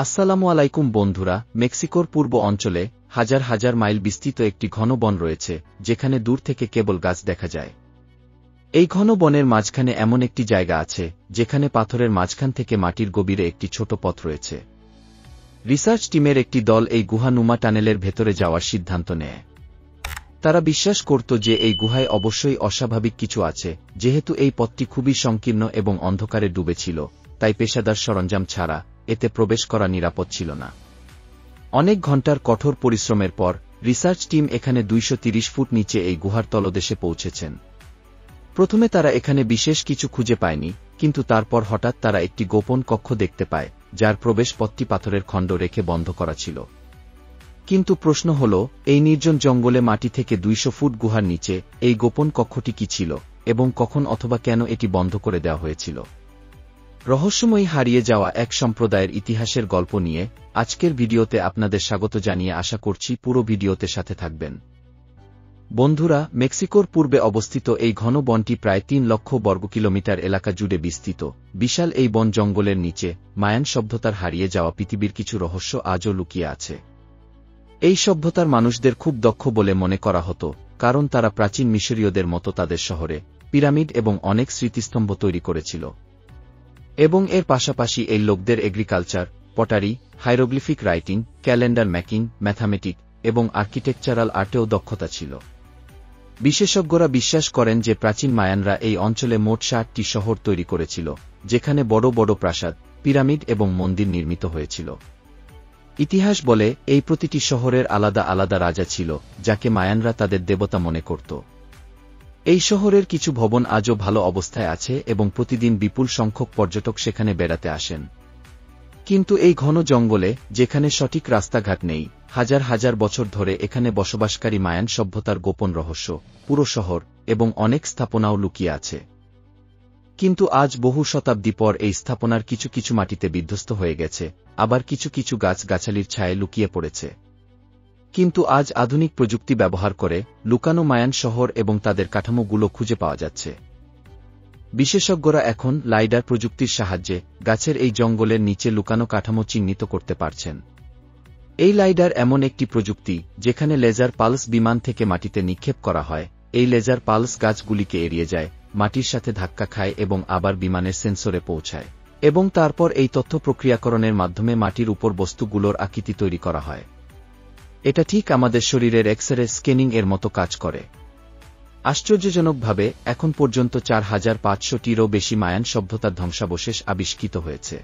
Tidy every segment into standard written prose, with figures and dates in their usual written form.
আসসালামু আলাইকুম বন্ধুরা, মেক্সিকোর পূর্ব অঞ্চলে হাজার হাজার মাইল বিস্তৃত একটি ঘন বন রয়েছে, যেখানে দূর থেকে কেবল গাছ দেখা যায়। এই ঘন বনের মাঝখানে এমন একটি জায়গা আছে, যেখানে পাথরের মাঝখান থেকে মাটির গভীরে একটি ছোট পথ রয়েছে। রিসার্চ টিমের একটি দল এই গুহানুমা টানেলের ভেতরে যাওয়ার সিদ্ধান্ত নেয়। তারা বিশ্বাস করত যে এই গুহায় অবশ্যই অস্বাভাবিক কিছু আছে, যেহেতু এই পথটি খুবই সংকীর্ণ এবং অন্ধকারে ডুবে ছিল, তাই পেশাদার সরঞ্জাম ছাড়া এতে প্রবেশ করা নিরাপদ ছিল না। অনেক ঘণ্টার কঠোর পরিশ্রমের পর রিসার্চ টিম এখানে 230 ফুট নিচে এই গুহার তলদেশে পৌঁছেছেন। প্রথমে তারা এখানে বিশেষ কিছু খুঁজে পায়নি, কিন্তু তারপর হঠাৎ তারা একটি গোপন কক্ষ দেখতে পায়, যার প্রবেশ পথটি পাথরের খণ্ড রেখে বন্ধ করা ছিল। কিন্তু প্রশ্ন হল, এই নির্জন জঙ্গলে মাটি থেকে 200 ফুট গুহার নিচে এই গোপন কক্ষটি কি ছিল, এবং কখন অথবা কেন এটি বন্ধ করে দেওয়া হয়েছিল? রহস্যময়ী হারিয়ে যাওয়া এক সম্প্রদায়ের ইতিহাসের গল্প নিয়ে আজকের ভিডিওতে আপনাদের স্বাগত জানিয়ে আশা করছি পুরো ভিডিওতে সাথে থাকবেন। বন্ধুরা, মেক্সিকোর পূর্বে অবস্থিত এই ঘন বনটি প্রায় 3 লক্ষ বর্গ কিলোমিটার এলাকা জুড়ে বিস্তৃত। বিশাল এই বন জঙ্গলের নিচে মায়ান সভ্যতার হারিয়ে যাওয়া পৃথিবীর কিছু রহস্য আজও লুকিয়ে আছে। এই সভ্যতার মানুষদের খুব দক্ষ বলে মনে করা হতো, কারণ তারা প্রাচীন মিশরীয়দের মতো তাদের শহরে পিরামিড এবং অনেক স্মৃতিস্তম্ভ তৈরি করেছিল। এবং এর পাশাপাশি এই লোকদের agriculture, pottery, hieroglyphic writing, calendar making, mathematic এবং আর্কিটেকচারাল আর্টেও দক্ষতা ছিল। বিশেষজ্ঞরা বিশ্বাস করেন যে প্রাচীন মায়ানরা এই অঞ্চলে মোট 60টি শহর তৈরি করেছিল, যেখানে বড় বড় প্রাসাদ, পিরামিড এবং মন্দির নির্মিত হয়েছিল। ইতিহাস বলে এই প্রতিটি শহরের আলাদা আলাদা রাজা ছিল, যাকে মায়ানরা তাদের দেবতা মনে করত। এই শহরের কিছু ভবন আজও ভালো অবস্থায় আছে এবং প্রতিদিন বিপুল সংখ্যক পর্যটক সেখানে বেড়াতে আসেন। কিন্তু এই ঘন জঙ্গলে, যেখানে সঠিক রাস্তাঘাট নেই, হাজার হাজার বছর ধরে এখানে বসবাসকারী মায়ান সভ্যতার গোপন রহস্য, পুরো শহর এবং অনেক স্থাপনাও লুকিয়ে আছে। কিন্তু আজ বহু শতাব্দী পর এই স্থাপনার কিছু কিছু মাটিতে বিধ্বস্ত হয়ে গেছে, আবার কিছু কিছু গাছগাছালির ছায়ে লুকিয়ে পড়েছে। কিন্তু আজ আধুনিক প্রযুক্তি ব্যবহার করে লুকানো মায়ান শহর এবং তাদের কাঠামোগুলো খুঁজে পাওয়া যাচ্ছে। বিশেষজ্ঞরা এখন লাইডার প্রযুক্তির সাহায্যে গাছের এই জঙ্গলের নিচে লুকানো কাঠামো চিহ্নিত করতে পারছেন। এই লাইডার এমন একটি প্রযুক্তি, যেখানে লেজার পালস বিমান থেকে মাটিতে নিক্ষেপ করা হয়। এই লেজার পালস গাছগুলিকে এড়িয়ে যায়, মাটির সাথে ধাক্কা খায় এবং আবার বিমানের সেন্সরে পৌঁছায়, এবং তারপর এই তথ্য প্রক্রিয়াকরণের মাধ্যমে মাটির উপর বস্তুগুলোর আকৃতি তৈরি করা হয়। এটা ঠিক আমাদের শরীরের এক্স-রে স্ক্যানিং এর মতো কাজ করে। আশ্চর্যজনকভাবে এখন পর্যন্ত 4500টিরও বেশি মায়ান সভ্যতার ধ্বংসাবশেষ আবিষ্কৃত হয়েছে।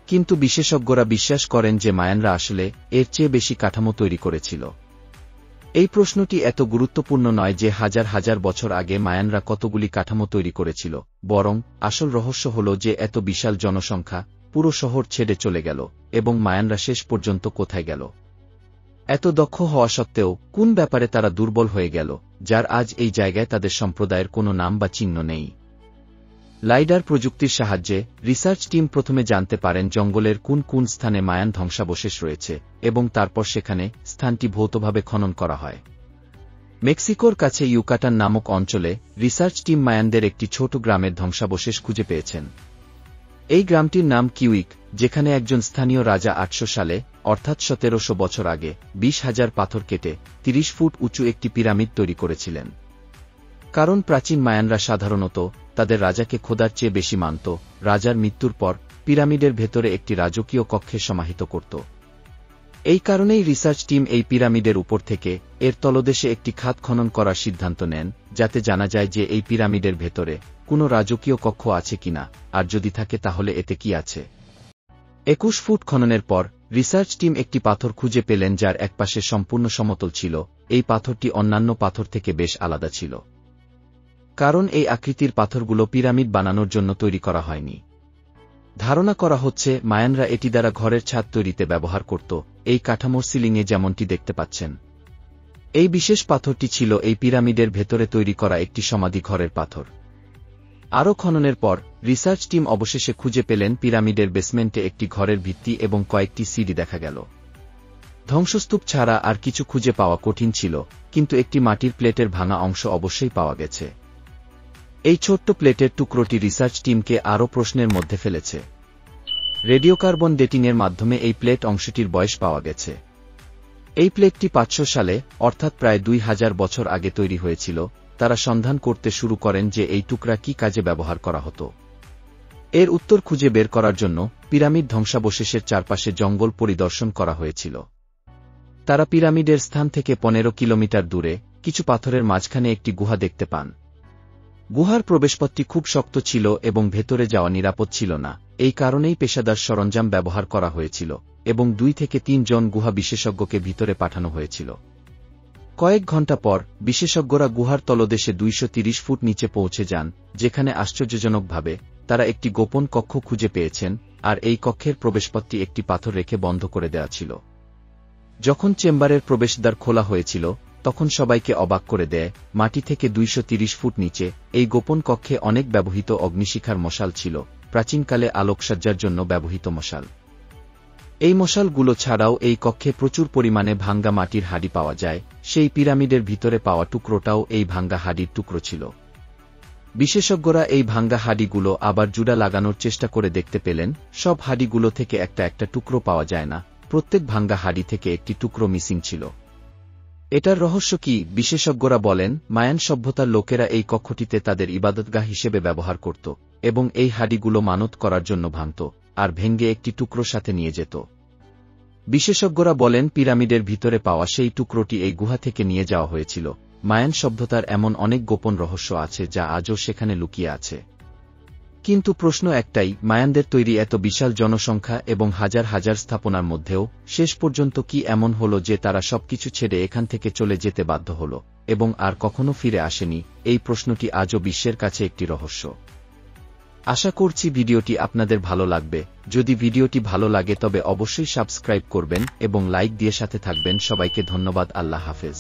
কিন্তু বিশেষজ্ঞরা বিশ্বাস করেন যে মায়ানরা আসলে এর চেয়ে বেশি কাঠামো তৈরি করেছিল। এই প্রশ্নটি এত গুরুত্বপূর্ণ নয় যে হাজার হাজার বছর আগে মায়ানরা কতগুলি কাঠামো তৈরি করেছিল, বরং আসল রহস্য হল যে এত বিশাল জনসংখ্যা পুরো শহর ছেড়ে চলে গেল, এবং মায়ানরা শেষ পর্যন্ত কোথায় গেল? এত দক্ষ হওয়া সত্ত্বেও কোন ব্যাপারে তারা দুর্বল হয়ে গেল, যার আজ এই জায়গায় তাদের সম্প্রদায়ের কোনো নাম বা চিহ্ন নেই? লাইডার প্রযুক্তির সাহায্যে রিসার্চ টিম প্রথমে জানতে পারেন জঙ্গলের কোন কোন স্থানে মায়ান ধ্বংসাবশেষ রয়েছে, এবং তারপর সেখানে স্থানটি ভৌতভাবে খনন করা হয়। মেক্সিকোর কাছে ইউকাটান নামক অঞ্চলে রিসার্চ টিম মায়ানদের একটি ছোট গ্রামের ধ্বংসাবশেষ খুঁজে পেয়েছেন। এই গ্রামটির নাম কিউইক, যেখানে একজন স্থানীয় রাজা 800 সালে, অর্থাৎ 1700 বছর আগে 20,000 পাথর কেটে 30 ফুট উঁচু একটি পিরামিড তৈরি করেছিলেন। কারণ প্রাচীন মায়ানরা সাধারণত তাদের রাজাকে খোদার চেয়ে বেশি মানত, রাজার মৃত্যুর পর পিরামিডের ভেতরে একটি রাজকীয় কক্ষে সমাহিত করত। এই কারণেই রিসার্চ টিম এই পিরামিডের উপর থেকে এর তলদেশে একটি খাত খনন করার সিদ্ধান্ত নেন, যাতে জানা যায় যে এই পিরামিডের ভেতরে কোনো রাজকীয় কক্ষ আছে কিনা, আর যদি থাকে তাহলে এতে কি আছে। 21 ফুট খননের পর রিসার্চ টিম একটি পাথর খুঁজে পেলেন, যার একপাশে সম্পূর্ণ সমতল ছিল। এই পাথরটি অন্যান্য পাথর থেকে বেশ আলাদা ছিল, কারণ এই আকৃতির পাথরগুলো পিরামিড বানানোর জন্য তৈরি করা হয়নি। ধারণা করা হচ্ছে মায়ানরা এটি দ্বারা ঘরের ছাদ তৈরিতে ব্যবহার করত, এই কাঠামোর সিলিংয়ে যেমনটি দেখতে পাচ্ছেন। এই বিশেষ পাথরটি ছিল এই পিরামিডের ভেতরে তৈরি করা একটি সমাধি ঘরের পাথর। আরও খননের পর রিসার্চ টিম অবশেষে খুঁজে পেলেন পিরামিডের বেসমেন্টে একটি ঘরের ভিত্তি এবং কয়েকটি সিঁড়ি দেখা গেল। ধ্বংসস্তূপ ছাড়া আর কিছু খুঁজে পাওয়া কঠিন ছিল, কিন্তু একটি মাটির প্লেটের ভাঙা অংশ অবশ্যই পাওয়া গেছে। এই ছোট্ট প্লেটের টুকরোটি রিসার্চ টিমকে আরও প্রশ্নের মধ্যে ফেলেছে। রেডিওকার্বন ডেটিংয়ের মাধ্যমে এই প্লেট অংশটির বয়স পাওয়া গেছে। এই প্লেটটি 500 সালে অর্থাৎ প্রায় 2000 বছর আগে তৈরি হয়েছিল। তারা সন্ধান করতে শুরু করেন যে এই টুকরা কি কাজে ব্যবহার করা হতো। এর উত্তর খুঁজে বের করার জন্য পিরামিড ধ্বংসাবশেষের চারপাশে জঙ্গল পরিদর্শন করা হয়েছিল। তারা পিরামিডের স্থান থেকে 15 কিলোমিটার দূরে কিছু পাথরের মাঝখানে একটি গুহা দেখতে পান। গুহার প্রবেশপথটি খুব শক্ত ছিল এবং ভেতরে যাওয়া নিরাপদ ছিল না। এই কারণেই পেশাদার সরঞ্জাম ব্যবহার করা হয়েছিল এবং 2 থেকে 3 জন গুহা বিশেষজ্ঞকে ভিতরে পাঠানো হয়েছিল। কয়েক ঘণ্টা পর বিশেষজ্ঞরা গুহার তলদেশে 230 ফুট নিচে পৌঁছে যান, যেখানে আশ্চর্যজনকভাবে তারা একটি গোপন কক্ষ খুঁজে পেয়েছেন, আর এই কক্ষের প্রবেশপথটি একটি পাথর রেখে বন্ধ করে দেওয়া ছিল। যখন চেম্বারের প্রবেশদ্বার খোলা হয়েছিল, তখন সবাইকে অবাক করে দেয়, মাটি থেকে 230 ফুট নিচে এই গোপন কক্ষে অনেক ব্যবহৃত অগ্নিশিখার মশাল ছিল, প্রাচীনকালে আলোকসজ্জার জন্য ব্যবহৃত মশাল। এই মশালগুলো ছাড়াও এই কক্ষে প্রচুর পরিমাণে ভাঙ্গা মাটির হাড়ি পাওয়া যায়। সেই পিরামিডের ভিতরে পাওয়া টুকরোটাও এই ভাঙ্গা হাড়ির টুকরো ছিল। বিশেষজ্ঞরা এই ভাঙ্গা হাড়িগুলো আবার জুড়া লাগানোর চেষ্টা করে দেখতে পেলেন, সব হাড়িগুলো থেকে একটা একটা টুকরো পাওয়া যায় না, প্রত্যেক ভাঙ্গা হাড়ি থেকে একটি টুকরো মিসিং ছিল। এটার রহস্য কি? বিশেষজ্ঞরা বলেন, মায়ান সভ্যতার লোকেরা এই কক্ষটিতে তাদের ইবাদতগাহ হিসেবে ব্যবহার করত এবং এই হাড়িগুলো মানত করার জন্য ভাঙত আর ভেঙ্গে একটি টুকরো সাথে নিয়ে যেত। বিশেষজ্ঞরা বলেন, পিরামিডের ভিতরে পাওয়া সেই টুকরোটি এই গুহা থেকে নিয়ে যাওয়া হয়েছিল। মায়ান সভ্যতার এমন অনেক গোপন রহস্য আছে যা আজও সেখানে লুকিয়ে আছে। কিন্তু প্রশ্ন একটাই, মায়ানদের তৈরি এত বিশাল জনসংখ্যা এবং হাজার হাজার স্থাপনার মধ্যেও শেষ পর্যন্ত কি এমন হলো যে তারা সবকিছু ছেড়ে এখান থেকে চলে যেতে বাধ্য হল এবং আর কখনো ফিরে আসেনি? এই প্রশ্নটি আজও বিশ্বের কাছে একটি রহস্য। আশা করছি ভিডিওটি আপনাদের ভালো লাগবে। যদি ভিডিওটি ভালো লাগে তবে অবশ্যই সাবস্ক্রাইব করবেন এবং লাইক দিয়ে সাথে থাকবেন। সবাইকে ধন্যবাদ। আল্লাহ হাফেজ।